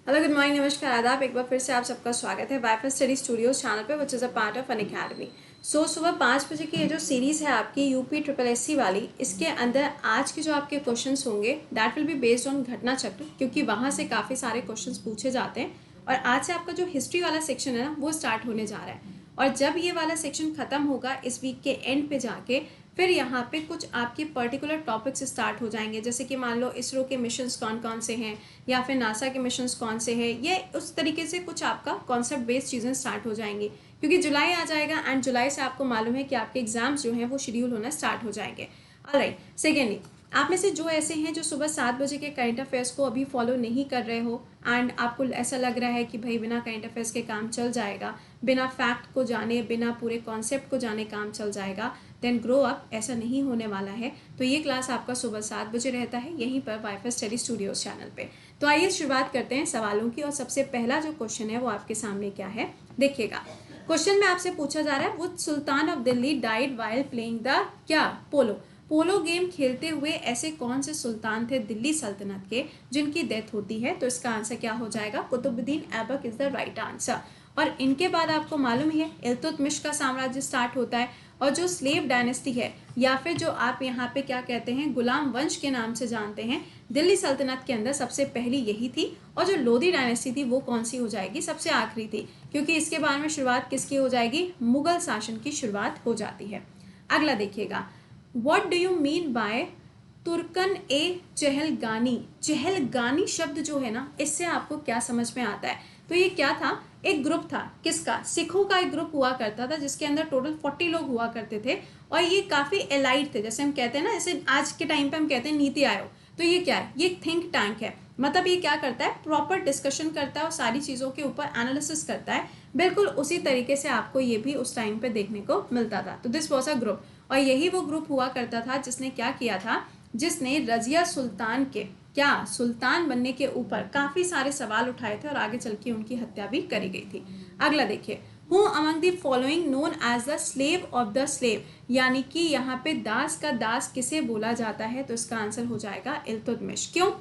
Hello good morning नमस्कार आदाब। एक बार फिर से आप सबका स्वागत है वाईफाई स्टडी स्टूडियोज चैनल पे which is a part of an academy. सुबह 5 बजे की ये जो सीरीज़ है आपकी यूपी ट्रिपल एससी वाली, इसके अंदर आज के जो आपके क्वेश्चंस होंगे that will be based on घटना चक्र, क्योंकि वहाँ से काफ़ी सारे क्वेश्चंस पूछे जाते हैं। और आज से आपका जो हिस्ट्री वाला सेक्शन है ना वो स्टार्ट होने जा रहा है। और जब ये वाला सेक्शन ख़त्म होगा इस वीक के एंड पे जाके, फिर यहाँ पे कुछ आपके पर्टिकुलर टॉपिक्स स्टार्ट हो जाएंगे, जैसे कि मान लो इसरो के मिशंस कौन कौन से हैं या फिर नासा के मिशंस कौन से हैं। ये उस तरीके से कुछ आपका कॉन्सेप्ट बेस्ड चीज़ें स्टार्ट हो जाएंगी, क्योंकि जुलाई आ जाएगा एंड जुलाई से आपको मालूम है कि आपके एग्जाम्स जो हैं वो शेड्यूल होना स्टार्ट हो जाएंगे। ऑलराइट, सेकेंडली, आप में से जो ऐसे हैं जो सुबह 7 बजे के करंट अफेयर्स को अभी फॉलो नहीं कर रहे हो एंड आपको ऐसा लग रहा है कि भाई बिना करंट अफेयर्स के काम चल जाएगा, बिना फैक्ट को जाने, बिना पूरे कॉन्सेप्ट को जाने काम चल जाएगा, देन ग्रो अप, ऐसा नहीं होने वाला है। तो ये क्लास आपका सुबह 7 बजे रहता है यहीं पर वाईफाई स्टडी स्टूडियोज चैनल पे। तो आइए शुरुआत करते हैं सवालों की। और सबसे पहला जो क्वेश्चन है वो आपके सामने क्या है, देखिएगा। क्वेश्चन में आपसे पूछा जा रहा है वो sultan of Delhi died while playing the क्या पोलो गेम खेलते हुए ऐसे कौन से सुल्तान थे दिल्ली सल्तनत के जिनकी डेथ होती है। तो इसका आंसर क्या हो जाएगा, Qutbuddin Aibak is the right answer. और इनके बाद आपको मालूम ही है इल्तुतमिश का साम्राज्य स्टार्ट होता है। और जो स्लेव डायनेस्टी है या फिर जो आप यहाँ पे क्या कहते हैं गुलाम वंश के नाम से जानते हैं, दिल्ली सल्तनत के अंदर सबसे पहली यही थी। और जो लोधी डायनेस्टी थी वो कौन सी हो जाएगी, सबसे आखिरी थी, क्योंकि इसके बाद में शुरुआत किसकी हो जाएगी, मुगल शासन की शुरुआत हो जाती है। अगला देखिएगा, what do you mean by Turkan e Chahalgani. Chahalgani शब्द जो है ना, इससे आपको क्या समझ में आता है। तो ये क्या था, एक ग्रुप था, किसका, सिखों का एक ग्रुप हुआ करता था जिसके अंदर टोटल 40 लोग हुआ करते थे। और ये काफ़ी एलाइट थे, जैसे हम कहते हैं ना, जैसे आज के टाइम पे हम कहते हैं नीति आयोग। तो ये क्या है, ये थिंक टैंक है। मतलब ये क्या करता है, प्रॉपर डिस्कशन करता है और सारी चीज़ों के ऊपर एनालिसिस करता है। बिल्कुल उसी तरीके से आपको ये भी उस टाइम पे देखने को मिलता था। तो दिस वॉज अ ग्रुप। और यही वो ग्रुप हुआ करता था जिसने क्या किया था, जिसने रजिया सुल्तान के क्या सुल्तान बनने के ऊपर काफ़ी सारे सवाल उठाए थे और आगे चल के उनकी हत्या भी करी गई थी। अगला देखिए, who among the following known as the slave of the slave, यानी कि यहाँ पे दास का दास किसे बोला जाता है। तो इसका आंसर हो जाएगा इल्तुतमिश। क्यों,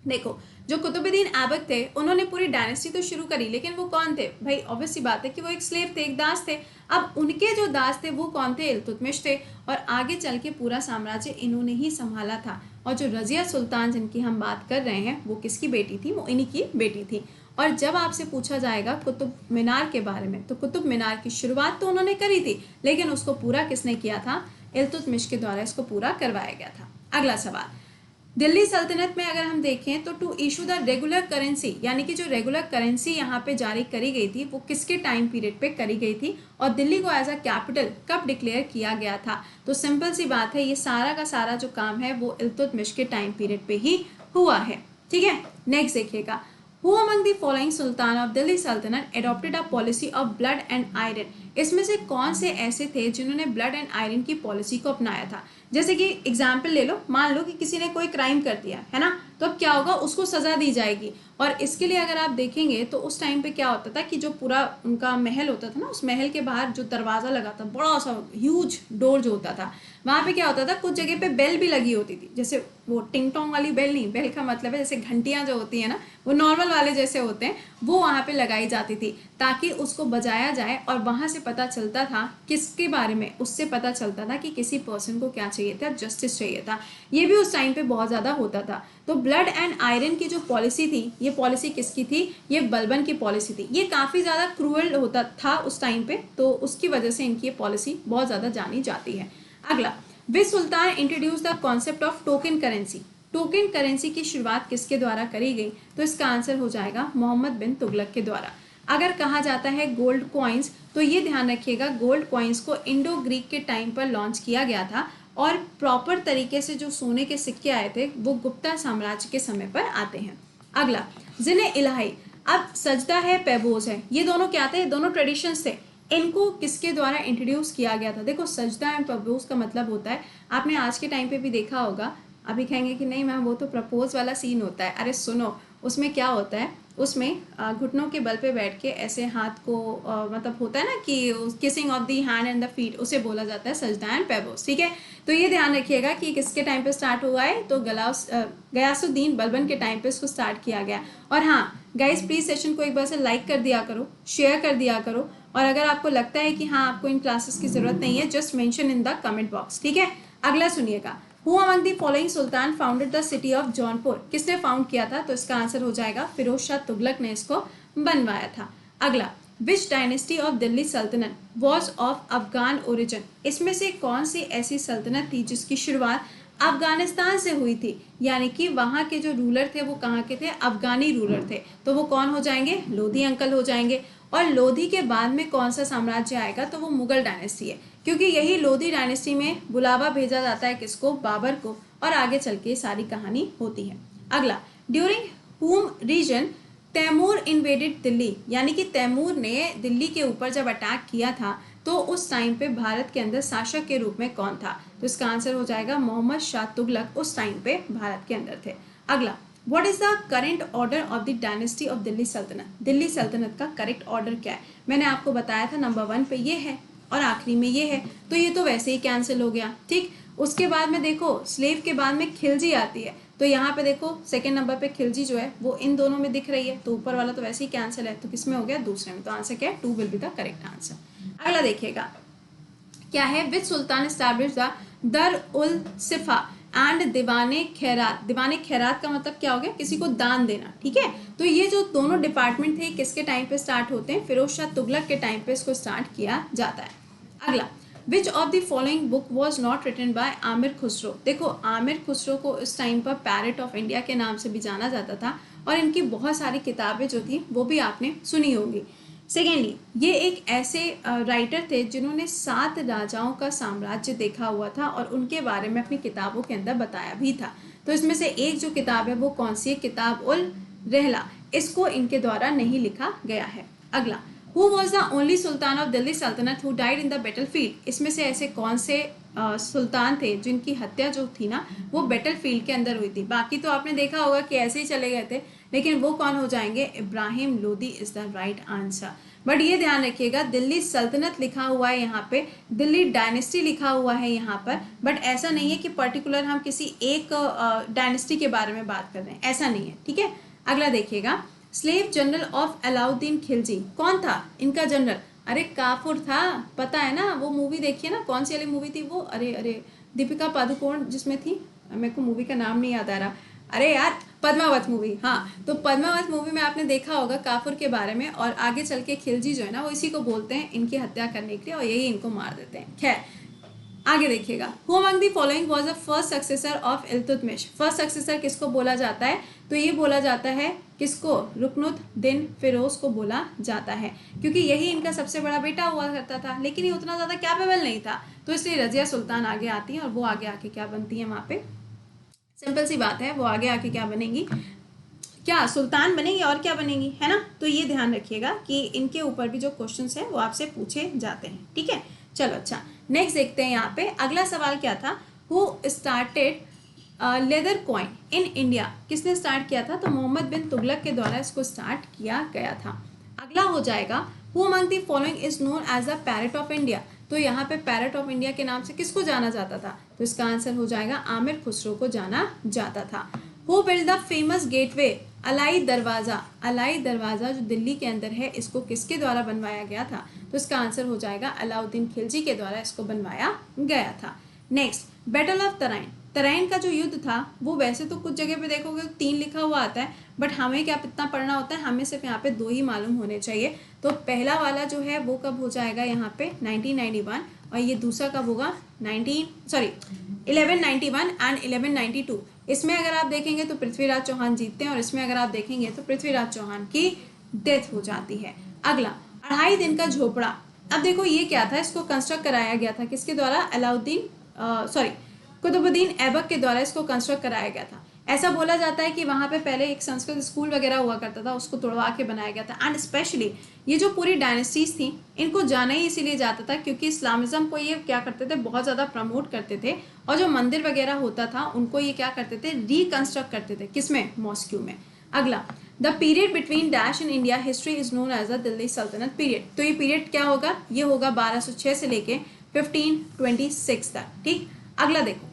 देखो, जो कुतुबुद्दीन ऐबक थे उन्होंने पूरी डायनेस्टी तो शुरू करी, लेकिन वो कौन थे भाई, ऑब्वियस सी बात है कि वो एक स्लेव थे, एक दास थे। अब उनके जो दास थे वो कौन थे, इल्तुतमिश थे। और आगे चल के पूरा साम्राज्य इन्होंने ही संभाला था। और जो रजिया सुल्तान जिनकी हम बात कर रहे हैं वो किसकी बेटी थी, वो इन्हीं की बेटी थी। और जब आपसे पूछा जाएगा कुतुब मीनार के बारे में, तो कुतुब मीनार की शुरुआत तो उन्होंने करी थी, लेकिन उसको पूरा किसने किया था, इल्तुतमिश के द्वारा इसको पूरा करवाया गया था। अगला सवाल, दिल्ली सल्तनत में अगर हम देखें तो to issue the regular currency, यानी कि जो रेगुलर करेंसी यहाँ पे जारी करी गई थी वो किसके टाइम पीरियड पे करी गई थी, और दिल्ली को एज अ कैपिटल कब डिक्लेयर किया गया था। तो सिंपल सी बात है, ये सारा का सारा जो काम है वो इल्तुतमिश के टाइम पीरियड पे ही हुआ है। ठीक है, नेक्स्ट देखिएगा, who among the following sultan of Delhi सल्तनत adopted a policy of blood and iron. इसमें से कौन से ऐसे थे जिन्होंने ब्लड एंड आयरन की पॉलिसी को अपनाया था। जैसे कि एग्जाम्पल ले लो, मान लो कि किसी ने कोई क्राइम कर दिया है ना, तो अब क्या होगा, उसको सजा दी जाएगी। और इसके लिए अगर आप देखेंगे तो उस टाइम पे क्या होता था कि जो पूरा उनका महल होता था ना, उस महल के बाहर जो दरवाजा लगा था, बड़ा सा ह्यूज डोर जो होता था, वहां पे क्या होता था, कुछ जगह पे बेल भी लगी होती थी। जैसे वो टिंग टोंग वाली बेल नहीं, बेल का मतलब है जैसे घंटियां जो होती है ना, वो नॉर्मल वाले जैसे होते हैं, वो वहां पे लगाई जाती थी ताकि उसको बजाया जाए। और वहां से पता चलता था किसके बारे में, उससे पता चलता था कि किसी पर्सन को क्या चाहिए था, जस्टिस चाहिए था। ये भी उस टाइम पे बहुत ज्यादा होता था। तो ब्लड एंड आयरन की जो पॉलिसी थी, ये पॉलिसी किसकी थी, ये बलबन की पॉलिसी थी। ये काफी ज्यादा क्रूअल होता था उस टाइम पे, तो उसकी वजह से इनकी ये पॉलिसी बहुत ज्यादा जानी जाती है। अगला, which sultan introduced the concept of token currency. Token currency की शुरुआत किसके द्वारा करी गई। तो इसका आंसर हो जाएगा मोहम्मद बिन तुगलक के द्वारा। अगर कहा जाता है गोल्ड कॉइन्स, तो ये ध्यान रखिएगा, गोल्ड कॉइन्स को इंडो ग्रीक के टाइम पर लॉन्च किया गया था। और प्रॉपर तरीके से जो सोने के सिक्के आए थे वो गुप्ता साम्राज्य के समय पर आते हैं। अगला, जिन्हें इलाही, अब सजदा है पैबोज है, ये दोनों क्या थे, दोनों ट्रेडिशंस थे। इनको किसके द्वारा इंट्रोड्यूस किया गया था। देखो, सजदा एंड प्रपोज का मतलब होता है, आपने आज के टाइम पे भी देखा होगा, अभी कहेंगे कि नहीं मैम वो तो प्रपोज वाला सीन होता है, अरे सुनो, उसमें क्या होता है, उसमें घुटनों के बल पे बैठ के ऐसे हाथ को मतलब होता है ना कि kissing of the hand and the feet, उसे बोला जाता है सजदा एंड पैबोस। ठीक है, तो ये ध्यान रखिएगा कि किसके टाइम पे स्टार्ट हुआ है, तो गयासुद्दीन बलबन के टाइम पे इसको स्टार्ट किया गया। और हाँ गाइज, प्लीज सेशन को एक बार से लाइक कर दिया करो, शेयर कर दिया करो, और अगर आपको लगता है कि हाँ आपको इन क्लासेस की जरूरत नहीं है, just mention in the comment box. ठीक है, अगला सुनिएगा, who among the following Sultan founded the city of Jaunpur, किसने फाउंड किया था, तो इसका आंसर हो जाएगा फिरोज शाह तुगलक ने इसको बनवाया था। अगला, विच डायनेस्टी ऑफ दिल्ली सल्तनत वॉज ऑफ अफगान ओरिजिन, इसमें से कौन सी ऐसी सल्तनत थी जिसकी शुरुआत अफगानिस्तान से हुई थी, यानी कि वहां के जो रूलर थे वो कहाँ के थे, अफगानी रूलर थे, तो वो कौन हो जाएंगे, लोधी अंकल हो जाएंगे। और लोधी के बाद में कौन सा साम्राज्य आएगा, तो वो मुगल डायनेस्टी है, क्योंकि यही लोधी डायनेस्टी में बुलावा भेजा जाता है किसको, बाबर को, और आगे चल के सारी कहानी होती है। अगला, ड्यूरिंग हुम रीजन तैमूर इन्वेडेड दिल्ली, यानी कि तैमूर ने दिल्ली के ऊपर जब अटैक किया था तो उस टाइम पे भारत के अंदर शासक के रूप में कौन था, तो इसका आंसर हो जाएगा मोहम्मद शाह तुगलक उस टाइम पे भारत के अंदर थे। अगला, what is the current order of the dynasty of Delhi सल्तनत, दिल्ली सल्तनत का करेक्ट ऑर्डर क्या है, मैंने आपको बताया था नंबर 1 पे ये है और आखिरी में ये है, तो ये तो वैसे ही कैंसिल हो गया। ठीक, उसके बाद में देखो स्लेव के बाद में खिलजी आती है, तो यहाँ पे देखो सेकंड नंबर पे खिलजी जो है वो इन दोनों में दिख रही है, तो ऊपर वाला तो वैसे ही कैंसिल है, तो किसमें हो गया, दूसरे में, तो आंसर क्या है, 2 will be the correct answer. अगला देखिएगा क्या है, which sultan established the Dar ul Shifa and Diwane Khairat, दीवाने खैरात का मतलब क्या हो गया, किसी को दान देना। ठीक है, तो ये जो दोनों डिपार्टमेंट थे किसके टाइम पे स्टार्ट होते हैं, फिरोज शाह तुगलक के टाइम पे इसको स्टार्ट किया जाता है। अगला, which of the following book was not written by Amir Khusro, देखो आमिर खुसरो को इस टाइम पर पैरेट ऑफ इंडिया के नाम से भी जाना जाता था, और इनकी बहुत सारी किताबें जो थी वो भी आपने सुनी होंगी। सेकेंडली, ये एक ऐसे राइटर थे जिन्होंने 7 राजाओं का साम्राज्य देखा हुआ था और उनके बारे में अपनी किताबों के अंदर बताया भी था, तो इसमें से एक जो किताब है वो कौन सी है, किताब उल रहला, इसको इनके द्वारा नहीं लिखा गया है। अगला, who was the only sultan of Delhi सल्तनत who died in the battlefield, इसमें से ऐसे कौन से सुल्तान थे जिनकी हत्या जो थी ना वो बैटल फील्ड के अंदर हुई थी, बाकी तो आपने देखा होगा कि ऐसे ही चले गए थे, लेकिन वो कौन हो जाएंगे, Ibrahim Lodi is the right answer. But ये ध्यान रखिएगा दिल्ली सल्तनत लिखा हुआ है यहाँ पे, दिल्ली डायनेस्टी लिखा हुआ है यहाँ पर, बट ऐसा नहीं है कि पर्टिकुलर हम किसी एक डायनेस्टी के बारे में बात कर रहे हैं, ऐसा नहीं है। ठीक है, अगला देखिएगा, slave general of Alauddin Khilji कौन था, इनका जनरल, अरे काफुर था, पता है ना, वो मूवी देखिए ना, कौन सी वाली मूवी थी वो, अरे दीपिका पादुकोण जिसमें थी, मेरे को मूवी का नाम नहीं याद आ रहा, अरे यार पद्मावत मूवी, हाँ, तो पद्मावत मूवी में आपने देखा होगा काफुर के बारे में, और आगे चल के खिलजी जो है ना वो इसी को बोलते हैं इनकी हत्या करने के लिए, और यही इनको मार देते हैं। खैर आगे देखिएगा, who among the following was the first successor of Iltutmish, first successor किसको बोला जाता है, तो ये बोला जाता है किसको, रुकनुद्दीन फिरोज को बोला जाता है, क्योंकि यही इनका सबसे बड़ा बेटा हुआ करता था, लेकिन ये उतना ज़्यादा कैपेबल नहीं था, तो इसलिए रजिया सुल्तान आगे आती है और वो आगे आके क्या बनती है, वहाँ पे सिंपल सी बात है, वो आगे आके क्या बनेंगी, क्या सुल्तान बनेंगी और क्या बनेंगी, है ना। तो ये ध्यान रखिएगा कि इनके ऊपर भी जो क्वेश्चंस हैं वो आपसे पूछे जाते हैं। ठीक है, चलो अच्छा नेक्स्ट देखते हैं। यहाँ पे अगला सवाल क्या था, who started leather coin in India, किसने स्टार्ट किया था, तो मोहम्मद बिन तुगलक के द्वारा इसको स्टार्ट किया गया था। अगला हो जाएगा, who among the following is known as the parrot of India, तो यहाँ पे पैरेट ऑफ इंडिया के नाम से किसको जाना जाता था, तो इसका आंसर हो जाएगा आमिर खुसरो को जाना जाता था। Who build the famous gateway Alai Darwaza, Alai दरवाज़ा जो दिल्ली के अंदर है इसको किसके द्वारा बनवाया गया था, तो इसका आंसर हो जाएगा अलाउद्दीन खिलजी के द्वारा इसको बनवाया गया था। Next, battle of Tarain, Tarain का जो युद्ध था वो वैसे तो कुछ जगह पे देखोगे 3 लिखा हुआ आता है, बट हमें क्या इतना पढ़ना होता है, हमें सिर्फ यहाँ पे 2 ही मालूम होने चाहिए। तो पहला वाला जो है वो कब हो जाएगा यहाँ पे 1991, और ये दूसरा कब होगा 1191 एंड 1192। इसमें अगर आप देखेंगे तो पृथ्वीराज चौहान जीतते हैं, और इसमें अगर आप देखेंगे तो पृथ्वीराज चौहान की डेथ हो जाती है। अगला, 2.5 दिन का झोपड़ा, अब देखो ये क्या था, इसको कंस्ट्रक्ट कराया गया था किसके द्वारा, कुतुबुद्दीन ऐबक के द्वारा इसको कंस्ट्रक्ट कराया गया था। ऐसा बोला जाता है कि वहाँ पे पहले एक संस्कृत स्कूल वगैरह हुआ करता था, उसको तोड़वा के बनाया गया था। एंड स्पेशली ये जो पूरी डायनेस्टीज थी इनको जाना ही इसीलिए जाता था क्योंकि इस्लामिज्म को ये क्या करते थे, बहुत ज़्यादा प्रमोट करते थे, और जो मंदिर वगैरह होता था उनको ये क्या करते थे, रिकंस्ट्रक्ट करते थे, किसमें, मॉस्क्यू में। अगला, the period between dash in India history is known as the Delhi Sultanat period. तो ये पीरियड क्या होगा, ये होगा 1206 से लेके 1526 तक। ठीक, अगला देखो,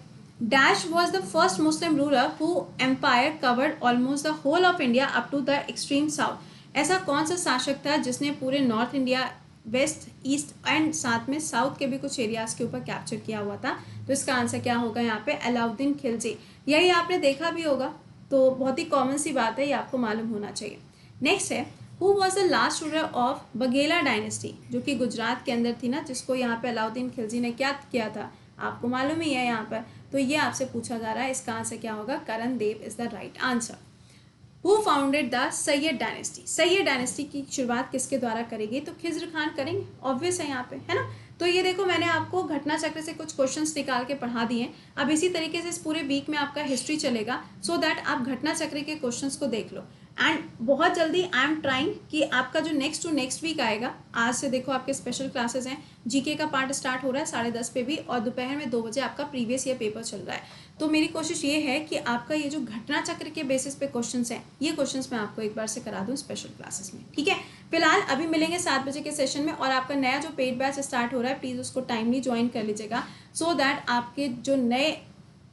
dash was the first Muslim ruler who empire covered almost the whole of India up to the extreme south. ऐसा कौन सा शासक था जिसने पूरे north India, west, east and साथ में साउथ के भी कुछ एरियाज के ऊपर कैप्चर किया हुआ था। तो इसका आंसर क्या होगा यहाँ पे, अलाउद्दीन खिलजी। यही आपने देखा भी होगा, तो बहुत ही कॉमन सी बात है, ये आपको मालूम होना चाहिए। नेक्स्ट है, who was the last ruler of Baghela dynasty, जो कि गुजरात के अंदर थी ना, जिसको यहाँ पे अलाउद्दीन खिलजी ने क्या किया था, आपको मालूम ही है यहाँ पर। तो ये आपसे पूछा जा रहा है, इसका आंसर क्या होगा, Karan Dev is the right answer. Who founded the Sayyid dynasty, Sayyid dynasty की शुरुआत किसके द्वारा करेगी, तो खिज्र खान करेंगे, ऑब्वियस है यहाँ पे, है ना। तो ये देखो, मैंने आपको घटना चक्र से कुछ क्वेश्चंस निकाल के पढ़ा दिए। अब इसी तरीके से इस पूरे वीक में आपका हिस्ट्री चलेगा, सो दैट आप घटना चक्र के क्वेश्चंस को देख लो। एंड बहुत जल्दी आई एम ट्राइंग कि आपका जो नेक्स्ट टू नेक्स्ट वीक आएगा, आज से देखो आपके स्पेशल क्लासेस हैं, जीके का पार्ट स्टार्ट हो रहा है 10:30 पे भी, और दोपहर में 2 बजे आपका प्रीवियस ईयर पेपर चल रहा है। तो मेरी कोशिश ये है कि आपका ये जो घटना चक्र के बेसिस पे क्वेश्चंस हैं, ये क्वेश्चंस मैं आपको एक बार से करा दूं स्पेशल क्लासेस में, ठीक है। फिलहाल अभी मिलेंगे 7 बजे के सेशन में, और आपका नया जो पेड बैच स्टार्ट हो रहा है, प्लीज़ उसको टाइमली ज्वाइन कर लीजिएगा, सो दैट आपके जो नए,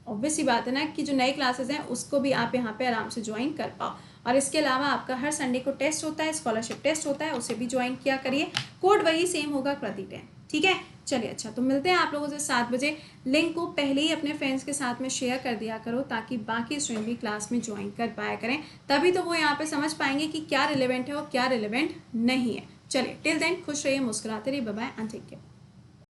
ऑब्वियस सी बात है ना, कि जो नए क्लासेस हैं उसको भी आप यहाँ पे आराम से ज्वाइन कर पाओ। और इसके अलावा आपका हर संडे को टेस्ट होता है, स्कॉलरशिप टेस्ट होता है, उसे भी ज्वाइन किया करिए। कोड वही सेम होगा, प्रति 10, ठीक है। चलिए, अच्छा, तो मिलते हैं आप लोगों से 7 बजे। लिंक को पहले ही अपने फ्रेंड्स के साथ में शेयर कर दिया करो, ताकि बाकी स्टूडेंट भी क्लास में ज्वाइन कर पाया करें, तभी तो वो यहाँ पे समझ पाएंगे कि क्या रिलेवेंट है और क्या रिलेवेंट नहीं है। चलिए, टिल देन खुश रहिए, मुस्कुराते रहिए, bye bye and take care.